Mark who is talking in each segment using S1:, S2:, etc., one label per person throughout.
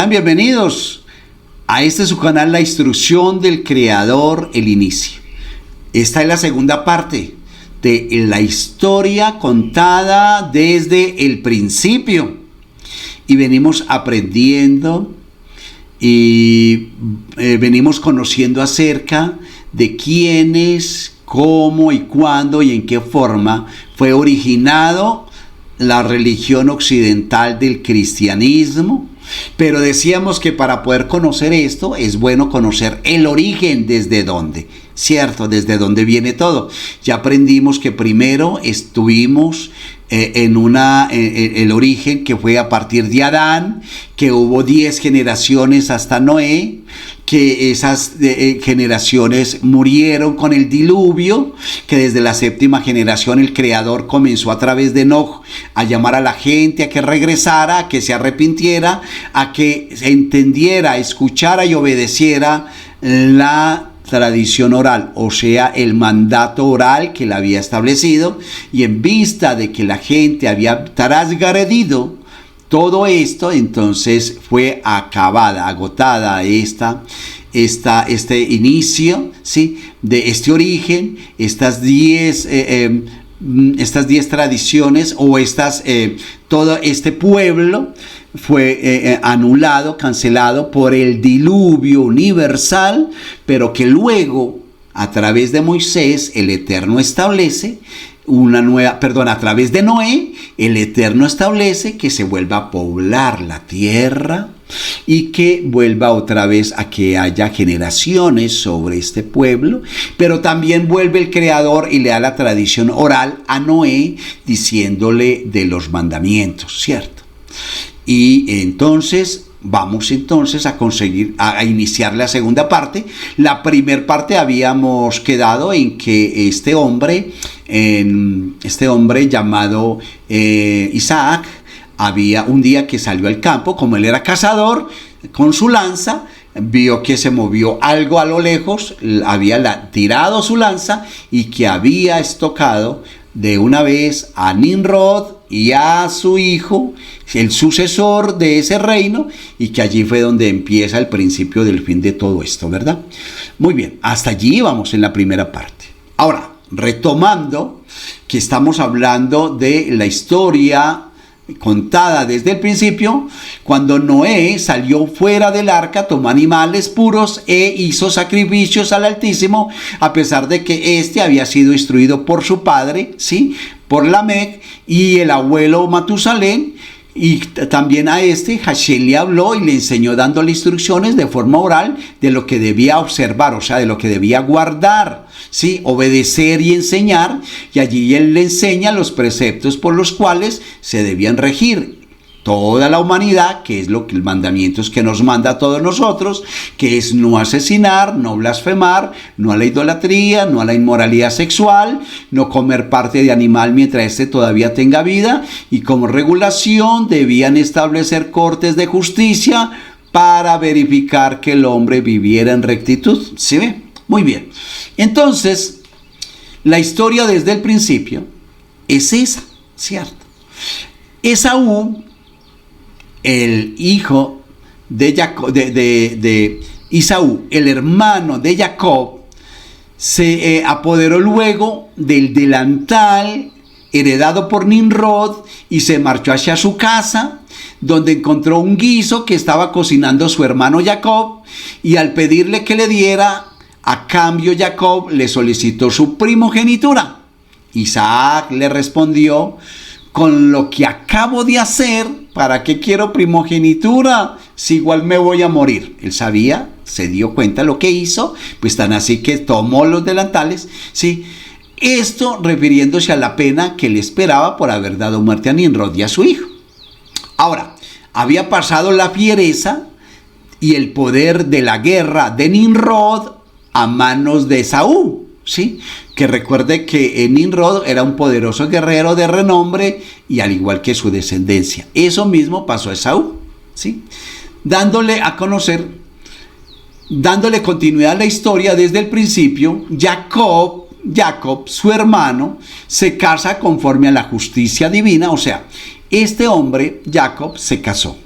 S1: Sean bienvenidos a su canal, La Instrucción del Creador, el Inicio. Esta es la segunda parte de la historia contada desde el principio. Y venimos aprendiendo y venimos conociendo acerca de quiénes, cómo y cuándo y en qué forma fue originado la religión occidental del cristianismo. Pero decíamos que para poder conocer esto es bueno conocer el origen, desde dónde, ¿cierto? Desde dónde viene todo. Ya aprendimos que primero estuvimos el origen que fue a partir de Adán, que hubo 10 generaciones hasta Noé, que esas generaciones murieron con el diluvio, que desde la séptima generación el Creador comenzó a través de Enoch a llamar a la gente a que regresara, a que se arrepintiera, a que entendiera, escuchara y obedeciera la tradición oral, o sea, el mandato oral que él había establecido. Y en vista de que la gente había transgredido todo esto, entonces fue agotada este inicio, ¿sí?, de este origen, estas 10 tradiciones, o todo este pueblo fue anulado, cancelado por el diluvio universal, pero que luego, a través de Moisés, el Eterno establece a través de Noé, el Eterno establece que se vuelva a poblar la tierra y que vuelva otra vez a que haya generaciones sobre este pueblo. Pero también vuelve el Creador y le da la tradición oral a Noé, diciéndole de los mandamientos, ¿cierto? Y entonces vamos a iniciar la segunda parte. La primera parte habíamos quedado en que este hombre llamado Isaac, había un día que salió al campo, como él era cazador, con su lanza, vio que se movió algo a lo lejos, había tirado su lanza y que había estocado de una vez a Nimrod y a su hijo, el sucesor de ese reino, y que allí fue donde empieza el principio del fin de todo esto, ¿verdad? Muy bien, hasta allí vamos en la primera parte. Ahora, retomando que estamos hablando de la historia contada desde el principio, cuando Noé salió fuera del arca, tomó animales puros e hizo sacrificios al Altísimo, a pesar de que éste había sido instruido por su padre, ¿sí?, por Lamec y el abuelo Matusalén. Y también a Hashem le habló y le enseñó, dándole instrucciones de forma oral de lo que debía observar, o sea, de lo que debía guardar, ¿sí?, obedecer y enseñar. Y allí él le enseña los preceptos por los cuales se debían regir toda la humanidad, que es lo que el mandamiento es que nos manda a todos nosotros, que es no asesinar, no blasfemar, no a la idolatría, no a la inmoralidad sexual, no comer parte de animal mientras todavía tenga vida, y como regulación debían establecer cortes de justicia para verificar que el hombre viviera en rectitud. ¿Sí ve? Muy bien. Entonces, la historia desde el principio es esa, ¿cierto? Esaú, el hijo de Esaú, el hermano de Jacob, se apoderó luego del delantal heredado por Nimrod y se marchó hacia su casa, donde encontró un guiso que estaba cocinando su hermano Jacob, y al pedirle que le diera, a cambio Jacob le solicitó su primogenitura. Isaac le respondió: con lo que acabo de hacer, ¿para qué quiero primogenitura si igual me voy a morir? Él sabía, se dio cuenta de lo que hizo, pues tan así que tomó los delantales, ¿sí? Esto refiriéndose a la pena que le esperaba por haber dado muerte a Nimrod y a su hijo. Ahora, había pasado la fiereza y el poder de la guerra de Nimrod a manos de Esaú, ¿sí? Que recuerde que Nimrod era un poderoso guerrero de renombre, y al igual que su descendencia. Eso mismo pasó a Esaú, ¿sí? Dándole continuidad a la historia desde el principio, Jacob, su hermano, se casa conforme a la justicia divina. O sea, este hombre, Jacob, se casó.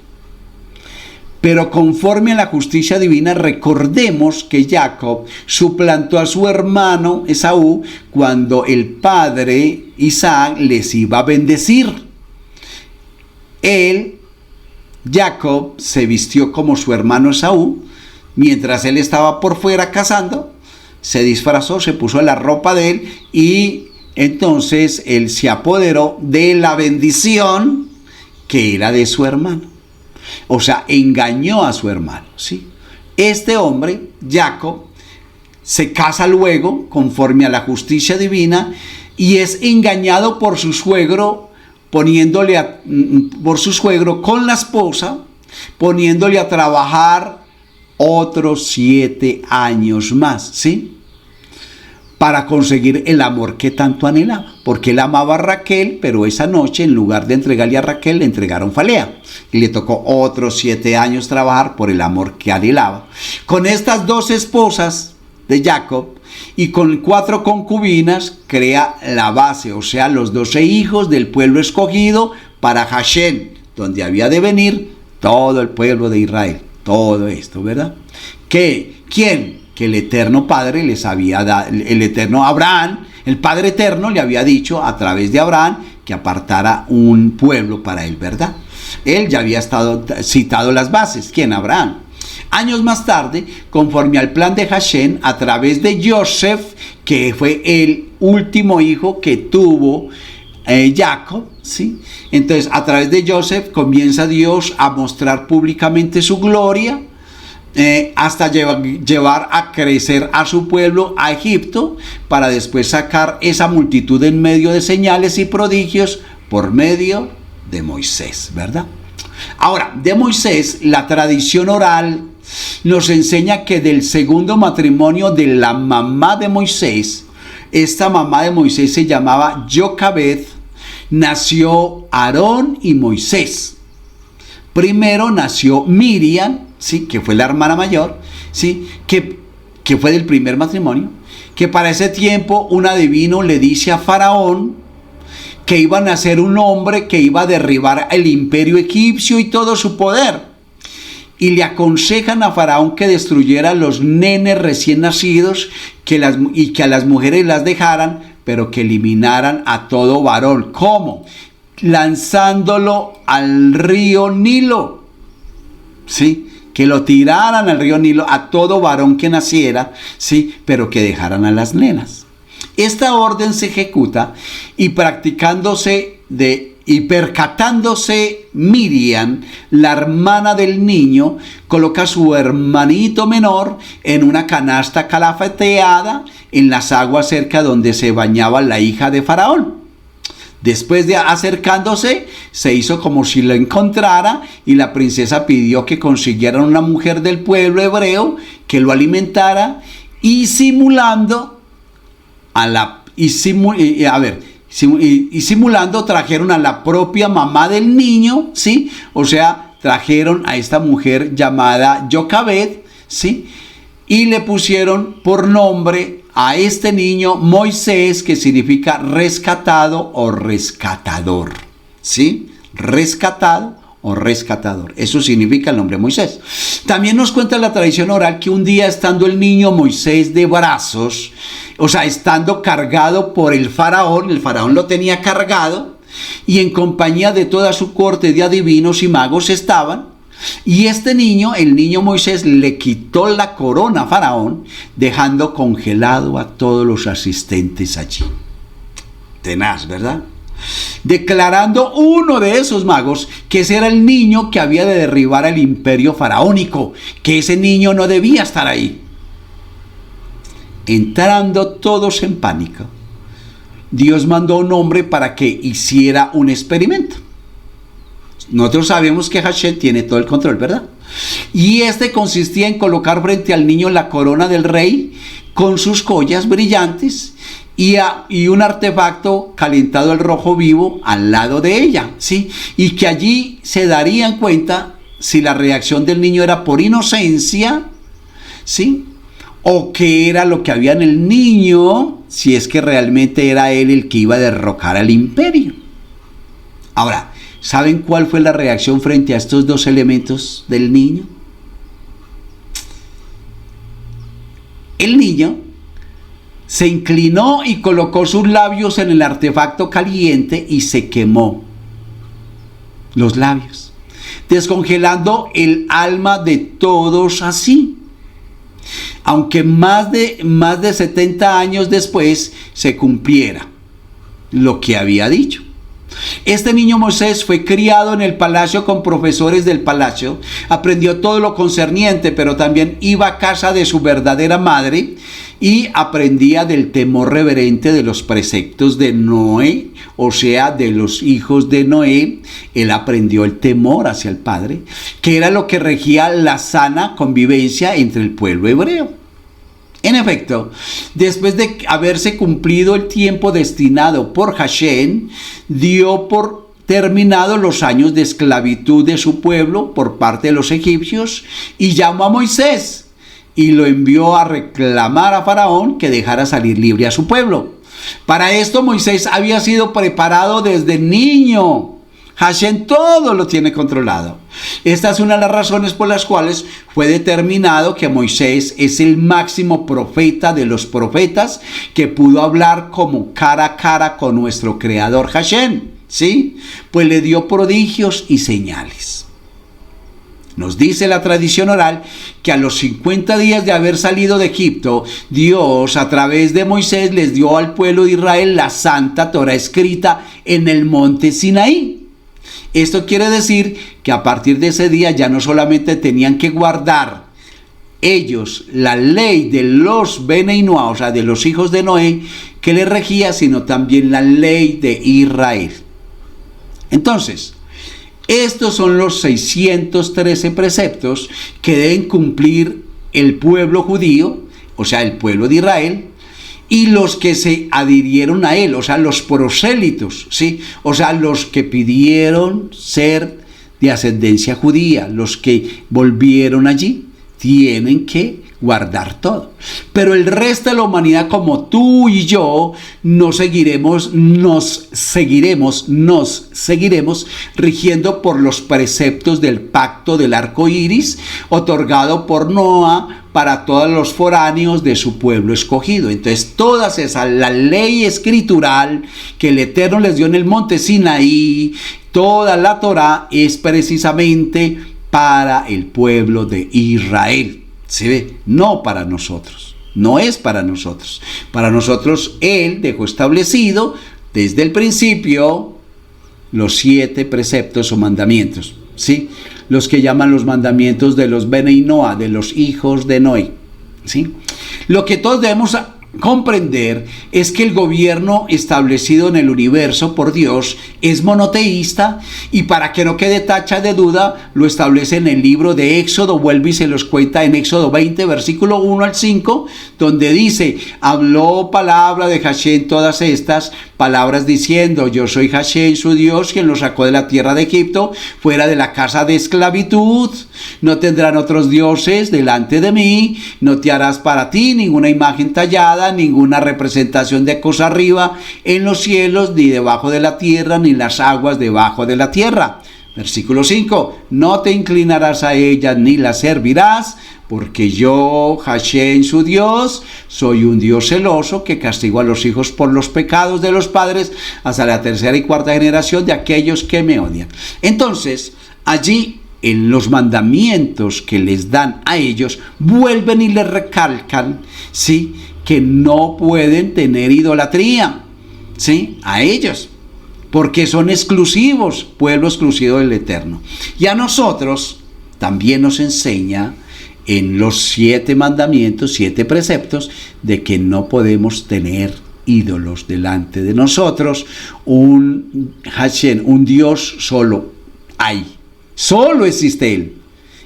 S1: Pero conforme a la justicia divina, recordemos que Jacob suplantó a su hermano Esaú cuando el padre Isaac les iba a bendecir. Jacob se vistió como su hermano Esaú, mientras él estaba por fuera cazando, se disfrazó, se puso la ropa de él y entonces él se apoderó de la bendición que era de su hermano. O sea, engañó a su hermano, ¿sí? Este hombre, Jacob, se casa luego conforme a la justicia divina y es engañado por su suegro, por su suegro con la esposa, poniéndole a trabajar otros 7 años más, ¿sí? Para conseguir el amor que tanto anhelaba, porque él amaba a Raquel, pero esa noche en lugar de entregarle a Raquel le entregaron Falea y le tocó otros 7 años trabajar por el amor que anhelaba. Con estas 2 esposas de Jacob y con 4 concubinas crea la base, o sea, los 12 hijos del pueblo escogido para Hashem, donde había de venir todo el pueblo de Israel. Todo esto, ¿verdad? ¿Quién? Que el eterno Padre les había dado, el eterno Abraham, el Padre eterno le había dicho a través de Abraham que apartara un pueblo para él, ¿verdad? Él ya había citado las bases. ¿Quién? Abraham. Años más tarde, conforme al plan de Hashem, a través de Joseph, que fue el último hijo que tuvo Jacob, ¿sí? Entonces, a través de Joseph comienza Dios a mostrar públicamente su gloria, hasta llevar a crecer a su pueblo a Egipto, para después sacar esa multitud en medio de señales y prodigios por medio de Moisés, ¿verdad? Ahora, de Moisés, la tradición oral nos enseña que del segundo matrimonio de la mamá de Moisés, esta mamá de Moisés se llamaba Jocabed, nació Aarón y Moisés. Primero nació Miriam, ¿sí? Que fue la hermana mayor, ¿sí? que fue del primer matrimonio, que para ese tiempo un adivino le dice a Faraón que iba a nacer un hombre que iba a derribar el imperio egipcio y todo su poder. Y le aconsejan a Faraón que destruyera a los nenes recién nacidos y que a las mujeres las dejaran, pero que eliminaran a todo varón. ¿Cómo? Lanzándolo al río Nilo, ¿sí? Que lo tiraran al río Nilo a todo varón que naciera, ¿sí? Pero que dejaran a las nenas. Esta orden se ejecuta y percatándose Miriam, la hermana del niño, coloca a su hermanito menor en una canasta calafeteada en las aguas cerca donde se bañaba la hija de Faraón. Después de acercándose, se hizo como si lo encontrara y la princesa pidió que consiguieran una mujer del pueblo hebreo que lo alimentara y simulando trajeron a la propia mamá del niño, ¿sí? O sea, trajeron a esta mujer llamada Jocabed, ¿sí? Y le pusieron por nombre a este niño Moisés, que significa rescatado o rescatador, ¿sí? Rescatado o rescatador. Eso significa el nombre Moisés. También nos cuenta la tradición oral que un día, estando el niño Moisés de brazos, o sea, estando cargado por el faraón lo tenía cargado, y en compañía de toda su corte de adivinos y magos estaban, y este niño, el niño Moisés, le quitó la corona a Faraón, dejando congelado a todos los asistentes allí. Tenaz, ¿verdad? Declarando uno de esos magos que ese era el niño que había de derribar el imperio faraónico, que ese niño no debía estar ahí. Entrando todos en pánico, Dios mandó a un hombre para que hiciera un experimento. Nosotros sabemos que Hashem tiene todo el control, ¿verdad? Y este consistía en colocar frente al niño la corona del rey con sus joyas brillantes y un artefacto calentado al rojo vivo al lado de ella, ¿sí? Y que allí se darían cuenta si la reacción del niño era por inocencia, ¿sí? O qué era lo que había en el niño, si es que realmente era él el que iba a derrocar al imperio. Ahora, ¿Saben cuál fue la reacción frente a estos dos elementos del niño? El niño se inclinó y colocó sus labios en el artefacto caliente y se quemó los labios, descongelando el alma de todos así. Aunque más de 70 años después se cumpliera lo que había dicho. Este niño Moisés fue criado en el palacio con profesores del palacio, aprendió todo lo concerniente, pero también iba a casa de su verdadera madre y aprendía del temor reverente de los preceptos de Noé, o sea, de los hijos de Noé. Él aprendió el temor hacia el Padre, que era lo que regía la sana convivencia entre el pueblo hebreo. En efecto, después de haberse cumplido el tiempo destinado por Hashem, dio por terminado los años de esclavitud de su pueblo por parte de los egipcios y llamó a Moisés y lo envió a reclamar a Faraón que dejara salir libre a su pueblo. Para esto Moisés había sido preparado desde niño. Hashem todo lo tiene controlado. Esta es una de las razones por las cuales fue determinado que Moisés es el máximo profeta de los profetas que pudo hablar como cara a cara con nuestro creador Hashem, ¿sí? Pues le dio prodigios y señales. Nos dice la tradición oral que a los 50 días de haber salido de Egipto, Dios a través de Moisés les dio al pueblo de Israel la Santa Torá escrita en el monte Sinaí. Esto quiere decir que a partir de ese día ya no solamente tenían que guardar ellos la ley de los Bnei Noah, o sea, de los hijos de Noé, que les regía, sino también la ley de Israel. Entonces, estos son los 613 preceptos que deben cumplir el pueblo judío, o sea, el pueblo de Israel, y los que se adhirieron a él, o sea, los prosélitos, ¿sí? O sea, los que pidieron ser de ascendencia judía, los que volvieron allí, tienen que guardar todo. Pero el resto de la humanidad, como tú y yo, nos seguiremos rigiendo por los preceptos del pacto del arco iris, otorgado por Noah para todos los foráneos de su pueblo escogido. Entonces, todas esas, la ley escritural que el Eterno les dio en el monte Sinaí, toda la Torá es precisamente para el pueblo de Israel. ¿Se ve? No para nosotros. No es para nosotros. Para nosotros Él dejó establecido desde el principio los 7 preceptos o mandamientos, ¿sí? Los que llaman los mandamientos de los Bnei Noah, de los hijos de Noé, ¿sí? Lo que todos debemos comprender es que el gobierno establecido en el universo por Dios es monoteísta, y para que no quede tacha de duda lo establece en el libro de Éxodo. Vuelve y se los cuenta en Éxodo 20 versículo 1 al 5, donde dice: habló palabra de Hashem todas estas palabras diciendo: yo soy Hashem su Dios, quien los sacó de la tierra de Egipto, fuera de la casa de esclavitud. No tendrán otros dioses delante de mí, no te harás para ti ninguna imagen tallada, ninguna representación de cosa arriba en los cielos, ni debajo de la tierra, ni las aguas debajo de la tierra. Versículo 5, no te inclinarás a ellas ni las servirás, porque yo, Hashem su Dios, soy un Dios celoso que castigo a los hijos por los pecados de los padres hasta la 3ª y 4ª generación de aquellos que me odian. Entonces, allí en los mandamientos que les dan a ellos, vuelven y les recalcan, ¿sí?, que no pueden tener idolatría, ¿sí?, a ellos, porque son exclusivos, pueblo exclusivo del Eterno. Y a nosotros también nos enseña en los 7 mandamientos, 7 preceptos, de que no podemos tener ídolos delante de nosotros. Un Hashem, un Dios solo hay. Solo existe Él,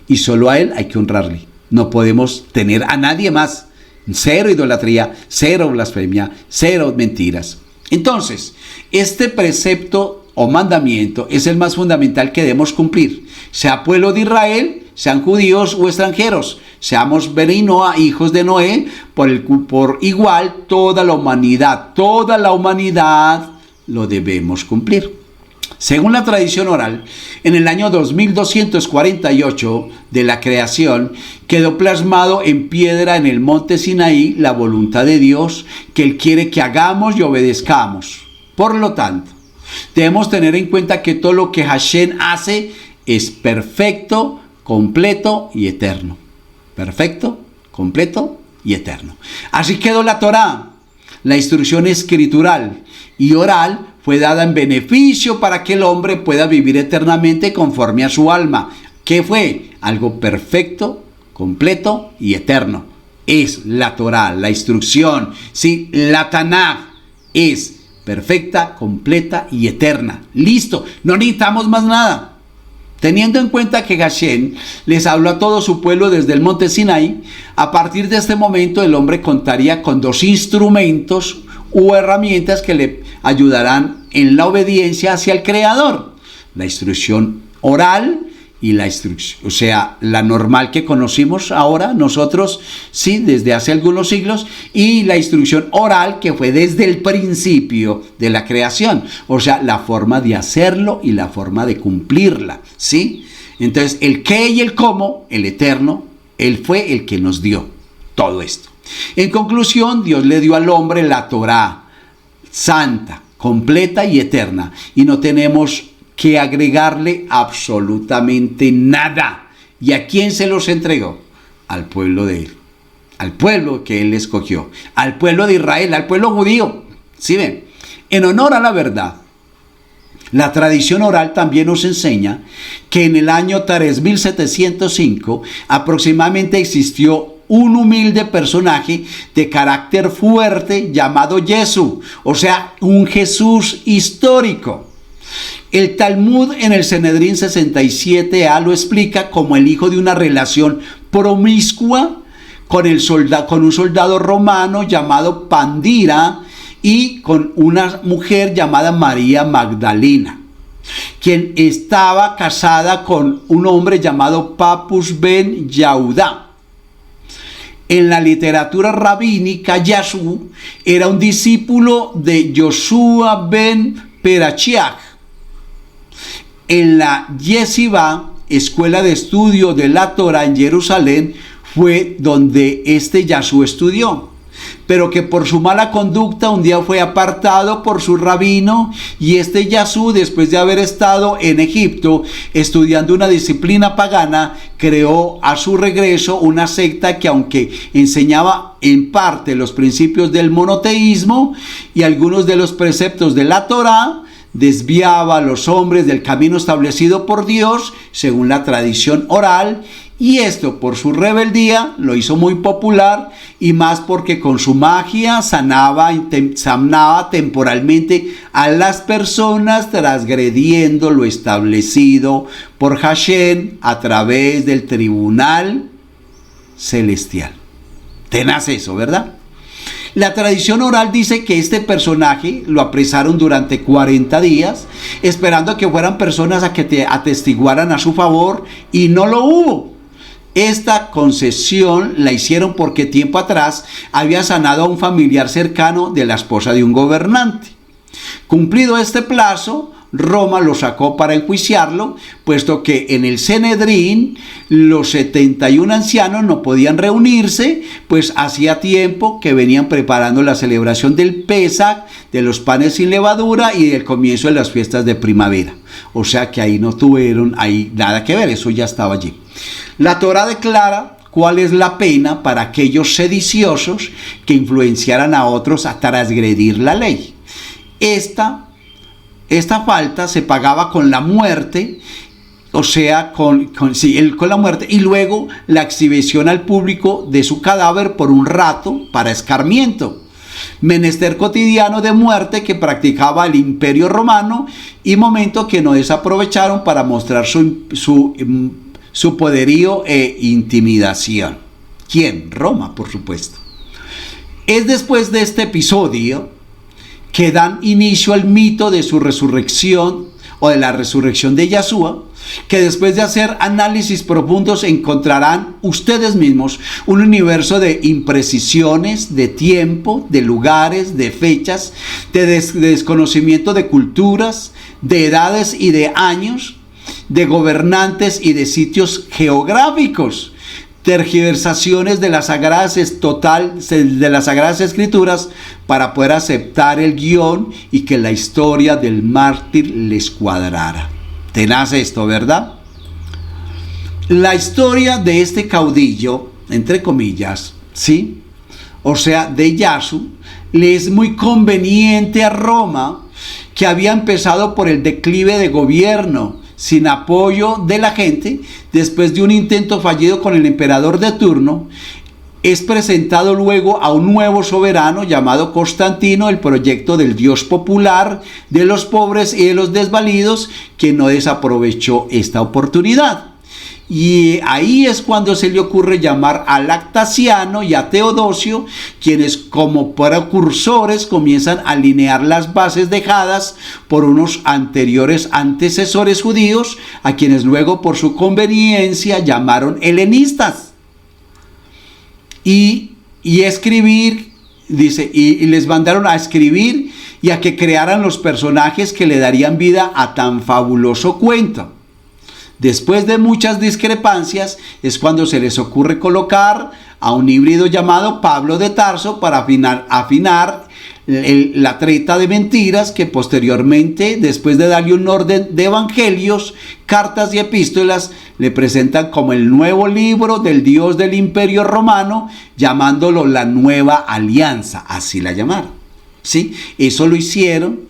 S1: y solo a Él hay que honrarle. No podemos tener a nadie más. 0 idolatría, 0 blasfemia, 0 mentiras. Entonces, este precepto o mandamiento es el más fundamental que debemos cumplir, sea pueblo de Israel, sean judíos o extranjeros, seamos Bnei Noah, hijos de Noé, por igual toda la humanidad lo debemos cumplir. Según la tradición oral, en el año 2248 de la creación, quedó plasmado en piedra en el monte Sinaí la voluntad de Dios que Él quiere que hagamos y obedezcamos. Por lo tanto, debemos tener en cuenta que todo lo que Hashem hace es perfecto, completo y eterno. Perfecto, completo y eterno. Así quedó la Torá. La instrucción escritural y oral fue dada en beneficio para que el hombre pueda vivir eternamente conforme a su alma. ¿Qué fue? Algo perfecto, completo y eterno. Es la Torá, la instrucción. Sí, la Tanaj es perfecta, completa y eterna. Listo, no necesitamos más nada. Teniendo en cuenta que Hashem les habló a todo su pueblo desde el monte Sinaí, a partir de este momento el hombre contaría con dos instrumentos u herramientas que le ayudarán en la obediencia hacia el Creador. La instrucción oral y la instrucción, o sea, la normal que conocimos ahora nosotros, sí, desde hace algunos siglos, y la instrucción oral que fue desde el principio de la creación, o sea, la forma de hacerlo y la forma de cumplirla, ¿sí? Entonces, el qué y el cómo, el Eterno, Él fue el que nos dio todo esto. En conclusión, Dios le dio al hombre la Torá, santa, completa y eterna, y no tenemos que agregarle absolutamente nada. ¿Y a quién se los entregó? Al pueblo de Él, al pueblo que Él escogió, al pueblo de Israel, al pueblo judío. ¿Sí ven? En honor a la verdad, la tradición oral también nos enseña que en el año 3705 aproximadamente existió un humilde personaje de carácter fuerte llamado Jesús, o sea, un Jesús histórico. El Talmud en el Sanedrín 67a lo explica como el hijo de una relación promiscua con un soldado romano llamado Pandira y con una mujer llamada María Magdalena, quien estaba casada con un hombre llamado Papus ben Yahudá. En la literatura rabínica, Yasú era un discípulo de Yoshua ben Perachiach. En la Yeshiva, escuela de estudio de la Torah en Jerusalén, fue donde Yasú estudió, pero que por su mala conducta un día fue apartado por su rabino, y Yasú, después de haber estado en Egipto estudiando una disciplina pagana, creó a su regreso una secta que, aunque enseñaba en parte los principios del monoteísmo y algunos de los preceptos de la Torá, desviaba a los hombres del camino establecido por Dios según la tradición oral, y esto por su rebeldía lo hizo muy popular, y más porque con su magia sanaba temporalmente a las personas, transgrediendo lo establecido por Hashem a través del tribunal celestial. Tenaz eso, ¿verdad? La tradición oral dice que este personaje lo apresaron durante 40 días, esperando a que fueran personas a que atestiguaran a su favor, y no lo hubo. Esta concesión la hicieron porque tiempo atrás había sanado a un familiar cercano de la esposa de un gobernante. Cumplido este plazo, Roma lo sacó para enjuiciarlo, puesto que en el Sanedrín los 71 ancianos no podían reunirse, pues hacía tiempo que venían preparando la celebración del Pesaj, de los panes sin levadura y del comienzo de las fiestas de primavera. O sea que ahí no tuvieron nada que ver, eso ya estaba allí. La Torá declara cuál es la pena para aquellos sediciosos que influenciaran a otros a transgredir la ley. Esta falta se pagaba con la muerte, o sea, con la muerte, y luego la exhibición al público de su cadáver por un rato para escarmiento. Menester cotidiano de muerte que practicaba el Imperio Romano, y momento que no desaprovecharon para mostrar su poderío e intimidación. ¿Quién? Roma, por supuesto. Es después de este episodio que dan inicio al mito de su resurrección, o de la resurrección de Yeshua, que después de hacer análisis profundos encontrarán ustedes mismos un universo de imprecisiones, de tiempo, de lugares, de fechas, de desconocimiento de culturas, de edades y de años, de gobernantes y de sitios geográficos, tergiversaciones de las Sagradas Escrituras para poder aceptar el guión y que la historia del mártir les cuadrara. Tenaz esto, ¿verdad? La historia de este caudillo, entre comillas, ¿sí? O sea, de Yasu, le es muy conveniente a Roma, que había empezado por el declive de gobierno, sin apoyo de la gente, después de un intento fallido con el emperador de turno. Es presentado luego a un nuevo soberano llamado Constantino, el proyecto del Dios popular, de los pobres y de los desvalidos, que no desaprovechó esta oportunidad. Y ahí es cuando se le ocurre llamar a Lactaciano y a Teodosio, quienes como precursores comienzan a alinear las bases dejadas por unos anteriores antecesores judíos, a quienes luego por su conveniencia llamaron helenistas. Y escribir, dice, y les mandaron a escribir y a que crearan los personajes que le darían vida a tan fabuloso cuento. Después de muchas discrepancias es cuando se les ocurre colocar a un híbrido llamado Pablo de Tarso para afinar la treta de mentiras, que posteriormente, después de darle un orden de evangelios, cartas y epístolas, le presentan como el nuevo libro del Dios del Imperio Romano, llamándolo la Nueva Alianza, así la llamaron, ¿sí? Eso lo hicieron,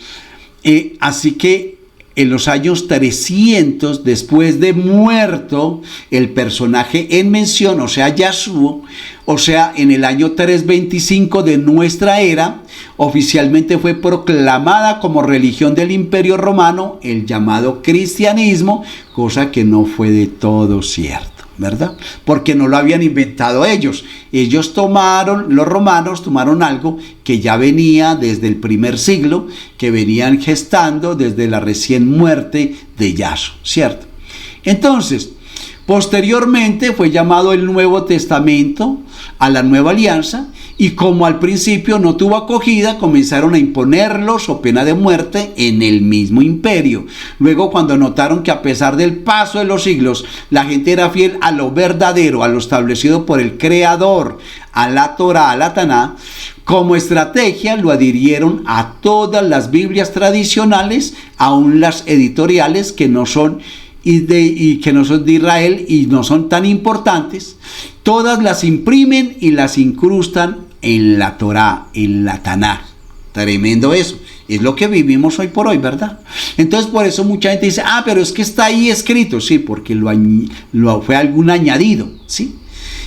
S1: así que en los años 300, después de muerto el personaje en mención, o sea, Yasuo, o sea, en el año 325 de nuestra era, oficialmente fue proclamada como religión del Imperio Romano el llamado cristianismo, cosa que no fue de todo cierto, ¿verdad? Porque no lo habían inventado ellos. Los romanos tomaron algo que ya venía desde el primer siglo, que venían gestando desde la recién muerte de Yaso, ¿cierto? Entonces, posteriormente fue llamado el Nuevo Testamento a la Nueva Alianza, y como al principio no tuvo acogida, comenzaron a imponerlos o pena de muerte en el mismo imperio. Luego, cuando notaron que a pesar del paso de los siglos, la gente era fiel a lo verdadero, a lo establecido por el Creador, a la Torá, a la Taná, como estrategia lo adhirieron a todas las Biblias tradicionales, aún las editoriales que no son que no son de Israel y no son tan importantes. Todas las imprimen y las incrustan en la Torá, en la Taná. Tremendo eso. Es lo que vivimos hoy por hoy, ¿verdad? Entonces, por eso mucha gente dice, pero es que está ahí escrito. Sí, porque lo fue algún añadido, ¿sí?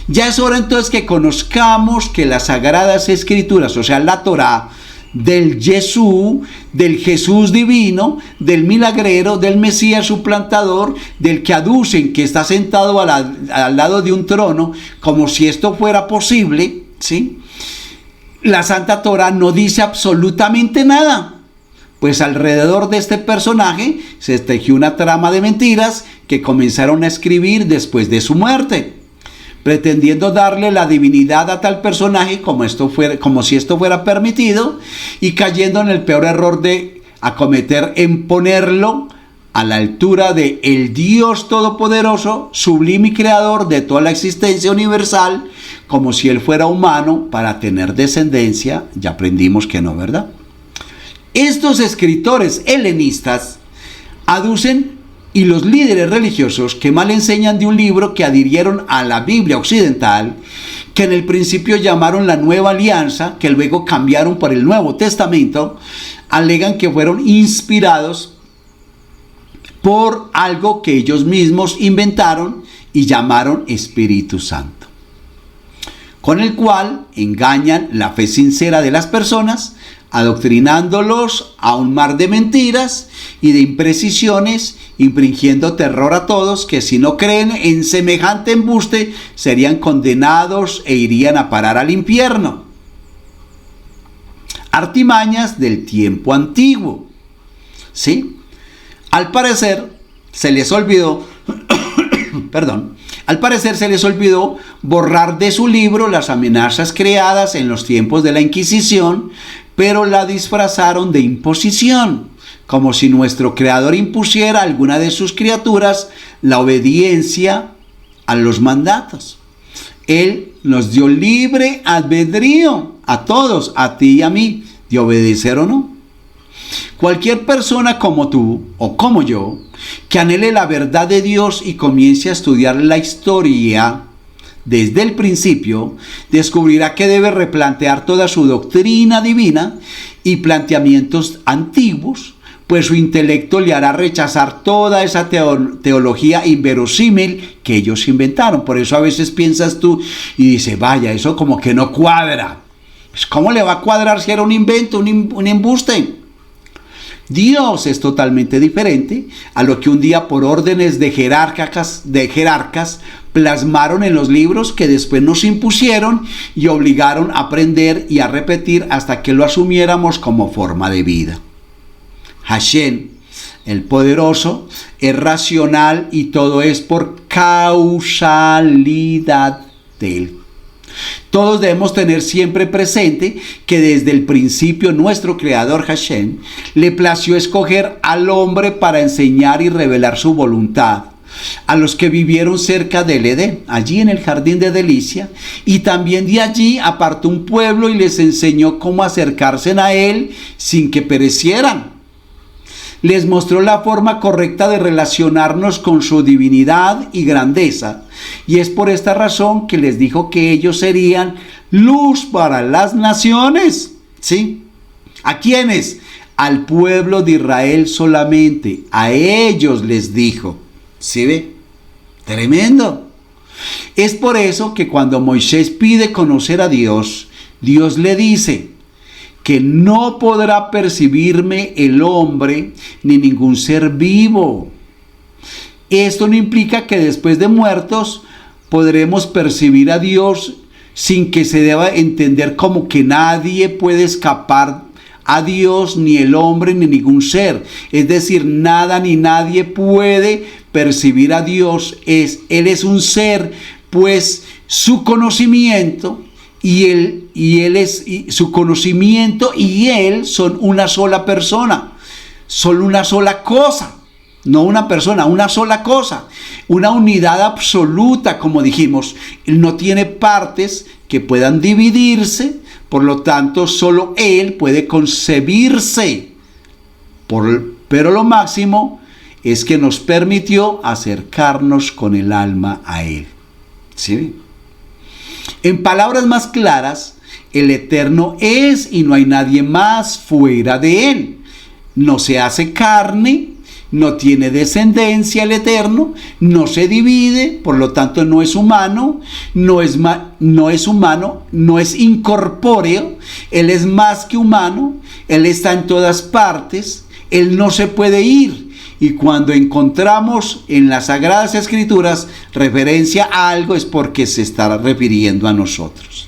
S1: Ya es hora entonces que conozcamos que las Sagradas Escrituras, o sea, la Torá, del Jesús, del Jesús divino, del milagrero, del Mesías suplantador, del que aducen que está sentado al lado de un trono, como si esto fuera posible, ¿sí? La Santa Torá no dice absolutamente nada, pues alrededor de este personaje se tejió una trama de mentiras que comenzaron a escribir después de su muerte, pretendiendo darle la divinidad a tal personaje como si esto fuera permitido, y cayendo en el peor error de acometer en ponerlo a la altura de el Dios Todopoderoso, sublime y creador de toda la existencia universal, como si él fuera humano para tener descendencia. Ya aprendimos que no, ¿verdad? Estos escritores helenistas aducen, y los líderes religiosos que mal enseñan de un libro que adhirieron a la Biblia occidental, que en el principio llamaron la Nueva Alianza, que luego cambiaron por el Nuevo Testamento, alegan que fueron inspirados por algo que ellos mismos inventaron y llamaron Espíritu Santo, con el cual engañan la fe sincera de las personas, adoctrinándolos a un mar de mentiras y de imprecisiones, infringiendo terror a todos que, si no creen en semejante embuste, serían condenados e irían a parar al infierno. Artimañas del tiempo antiguo, ¿sí? Al parecer se les olvidó borrar de su libro las amenazas creadas en los tiempos de la Inquisición, pero la disfrazaron de imposición, como si nuestro Creador impusiera a alguna de sus criaturas la obediencia a los mandatos. Él nos dio libre albedrío a todos, a ti y a mí, de obedecer o no. Cualquier persona como tú o como yo, que anhele la verdad de Dios y comience a estudiar la historia desde el principio, descubrirá que debe replantear toda su doctrina divina y planteamientos antiguos, pues su intelecto le hará rechazar toda esa teología inverosímil que ellos inventaron. Por eso a veces piensas tú y dices, vaya, eso como que no cuadra. Pues ¿cómo le va a cuadrar si era un invento, un embuste? Dios es totalmente diferente a lo que un día por órdenes de jerarcas plasmaron en los libros que después nos impusieron y obligaron a aprender y a repetir hasta que lo asumiéramos como forma de vida. Hashem, el poderoso, es racional y todo es por causalidad de él. Todos debemos tener siempre presente que desde el principio nuestro Creador Hashem le plació escoger al hombre para enseñar y revelar su voluntad a los que vivieron cerca del Edén, allí en el jardín de delicia, y también de allí apartó un pueblo y les enseñó cómo acercarse a él sin que perecieran. Les mostró la forma correcta de relacionarnos con su divinidad y grandeza, y es por esta razón que les dijo que ellos serían luz para las naciones. ¿Sí? ¿A quiénes? Al pueblo de Israel solamente, a ellos les dijo. ¿Sí ve? Tremendo. Es por eso que cuando Moisés pide conocer a Dios, Dios le dice que no podrá percibirme el hombre ni ningún ser vivo. Esto no implica que después de muertos podremos percibir a Dios sin que se deba entender como que nadie puede escapar a Dios, ni el hombre ni ningún ser. Es decir, nada ni nadie puede percibir a Dios. Él es un ser, pues su conocimiento su conocimiento y él son una sola persona, son una sola cosa, no una persona, una sola cosa, una unidad absoluta, como dijimos. Él no tiene partes que puedan dividirse, por lo tanto solo él puede concebirse, pero lo máximo es que nos permitió acercarnos con el alma a él. ¿Sí? En palabras más claras, el Eterno es y no hay nadie más fuera de él. No se hace carne, no tiene descendencia el Eterno, no se divide, por lo tanto no es humano, no es incorpóreo, él es más que humano, él está en todas partes, él no se puede ir. Y cuando encontramos en las Sagradas Escrituras referencia a algo es porque se está refiriendo a nosotros.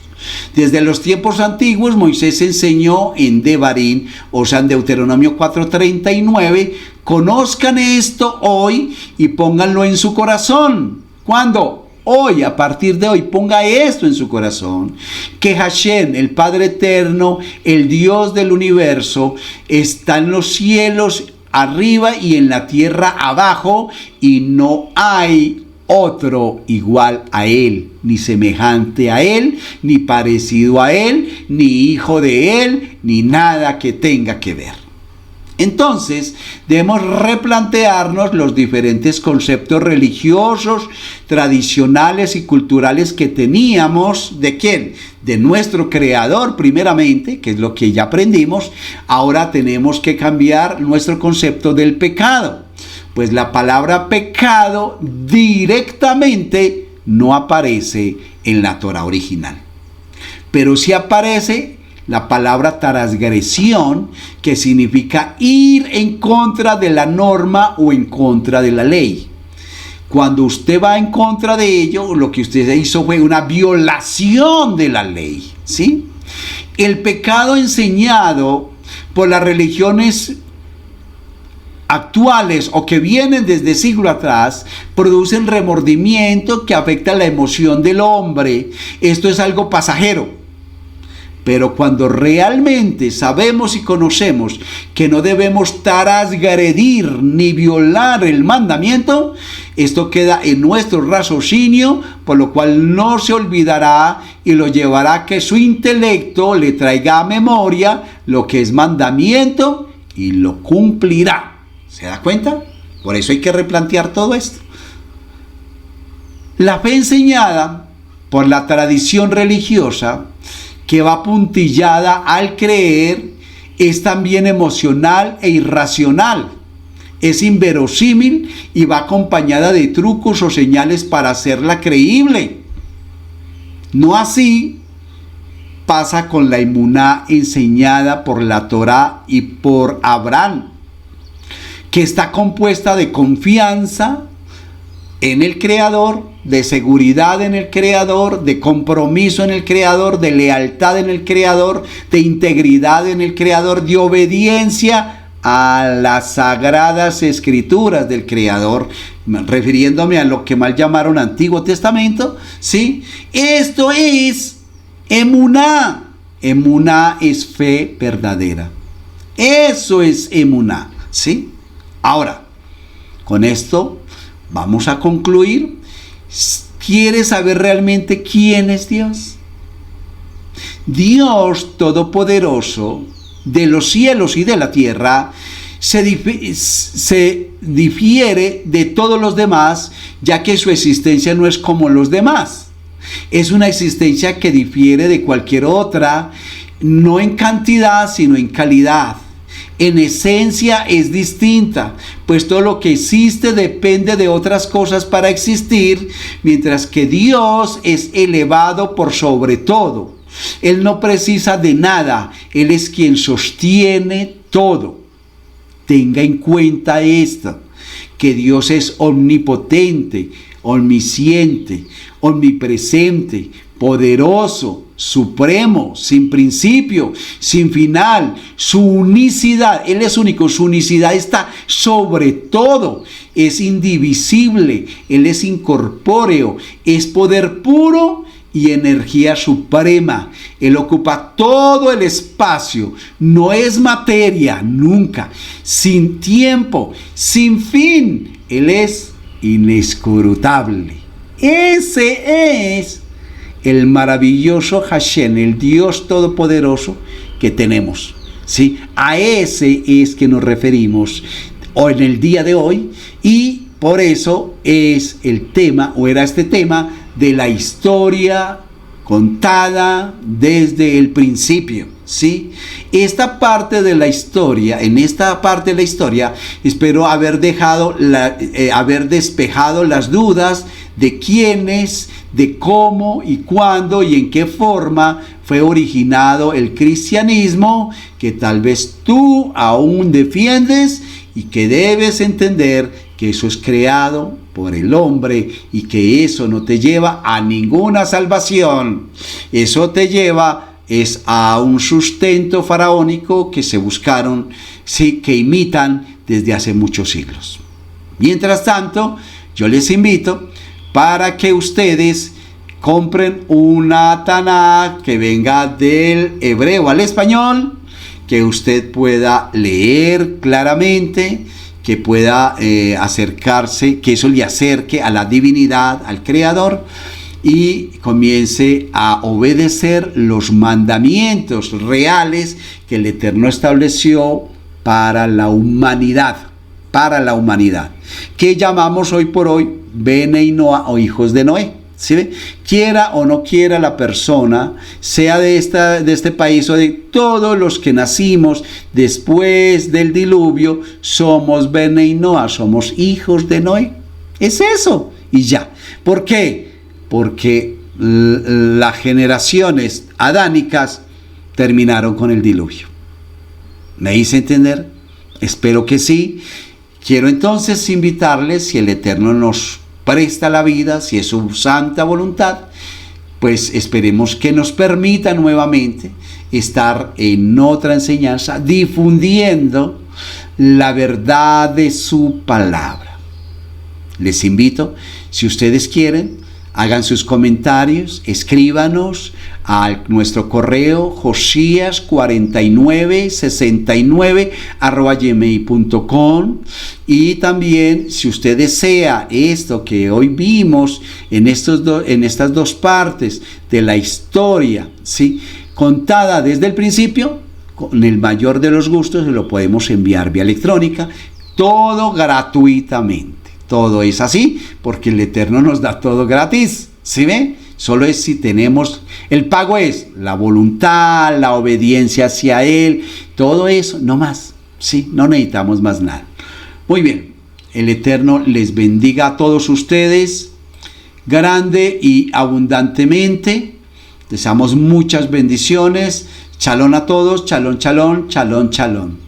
S1: Desde los tiempos antiguos Moisés enseñó en Devarim, o sea en Deuteronomio 4:39, conozcan esto hoy y pónganlo en su corazón. ¿Cuándo? Hoy, a partir de hoy, ponga esto en su corazón, que Hashem, el Padre Eterno, el Dios del universo, está en los cielos arriba y en la tierra abajo, y no hay otro igual a él, ni semejante a él, ni parecido a él, ni hijo de él, ni nada que tenga que ver. Entonces, debemos replantearnos los diferentes conceptos religiosos, tradicionales y culturales que teníamos. ¿De quién? De nuestro Creador primeramente, que es lo que ya aprendimos. Ahora tenemos que cambiar nuestro concepto del pecado, pues la palabra pecado directamente no aparece en la Torah original, pero sí aparece la palabra transgresión, que significa ir en contra de la norma o en contra de la ley. Cuando usted va en contra de ello, lo que usted hizo fue una violación de la ley, ¿sí? El pecado enseñado por las religiones actuales o que vienen desde siglo atrás producen remordimiento que afecta la emoción del hombre. Esto es algo pasajero. Pero cuando realmente sabemos y conocemos que no debemos transgredir ni violar el mandamiento, esto queda en nuestro raciocinio, por lo cual no se olvidará y lo llevará a que su intelecto le traiga a memoria lo que es mandamiento y lo cumplirá. ¿Se da cuenta? Por eso hay que replantear todo esto. La fe enseñada por la tradición religiosa, que va puntillada al creer, es también emocional e irracional. Es inverosímil y va acompañada de trucos o señales para hacerla creíble. No así pasa con la emuná enseñada por la Torá y por Abraham, que está compuesta de confianza en el Creador, de seguridad en el Creador, de compromiso en el Creador, de lealtad en el Creador, de integridad en el Creador, de obediencia a las sagradas escrituras del Creador, refiriéndome a lo que mal llamaron Antiguo Testamento, ¿sí? Esto es emuná. Emuná es fe verdadera. Eso es emuná, ¿sí? Ahora, con esto vamos a concluir. ¿Quieres saber realmente quién es Dios? Dios Todopoderoso, de los cielos y de la tierra, se difiere de todos los demás, ya que su existencia no es como los demás. Es una existencia que difiere de cualquier otra, no en cantidad, sino en calidad. En esencia es distinta, pues todo lo que existe depende de otras cosas para existir, mientras que Dios es elevado por sobre todo. Él no precisa de nada, Él es quien sostiene todo. Tenga en cuenta esto, que Dios es omnipotente, omnisciente, omnipresente, poderoso, supremo, sin principio, sin final. Su unicidad, Él es único, su unicidad está sobre todo, es indivisible, Él es incorpóreo, es poder puro y energía suprema. Él ocupa todo el espacio, no es materia nunca, sin tiempo, sin fin. Él es inescrutable. Ese es el maravilloso Hashem, el Dios Todopoderoso que tenemos, ¿sí? A ese es que nos referimos hoy, en el día de hoy, y por eso es el tema, o era este tema, de la historia contada desde el principio, ¿sí? Esta parte de la historia, en esta parte de la historia, espero haber despejado las dudas de quiénes, de cómo y cuándo y en qué forma fue originado el cristianismo, que tal vez tú aún defiendes y que debes entender que eso es creado por el hombre y que eso no te lleva a ninguna salvación. Eso te lleva es a un sustento faraónico que se buscaron, sí, que imitan desde hace muchos siglos. Mientras tanto, yo les invito para que ustedes compren una Tanakh que venga del hebreo al español, que usted pueda leer claramente, que pueda acercarse, que eso le acerque a la divinidad, al Creador, y comience a obedecer los mandamientos reales que el Eterno estableció para la humanidad, que llamamos hoy por hoy Benei Noah, o hijos de Noé. ¿Sí ve? Quiera o no quiera la persona, sea de este país o de todos los que nacimos después del diluvio, somos Benei Noah, somos hijos de Noé. Es eso, y ya. ¿Por qué? Porque las generaciones adánicas terminaron con el diluvio. ¿Me hice entender? Espero que sí. Quiero entonces invitarles, si el Eterno nos presta la vida, si es su santa voluntad, pues esperemos que nos permita nuevamente estar en otra enseñanza, difundiendo la verdad de su palabra. Les invito, si ustedes quieren, Hagan sus comentarios, escríbanos a nuestro correo josias4969@gmail.com. Y también, si usted desea esto que hoy vimos en estas dos partes de la historia, ¿sí?, contada desde el principio, con el mayor de los gustos, se lo podemos enviar vía electrónica, todo gratuitamente. Todo es así porque el Eterno nos da todo gratis, ¿sí ve? Solo es si tenemos, el pago es la voluntad, la obediencia hacia Él, todo eso, no más, ¿sí? No necesitamos más nada. Muy bien, el Eterno les bendiga a todos ustedes, grande y abundantemente. Deseamos muchas bendiciones. Shalom a todos, shalom, shalom, shalom, shalom.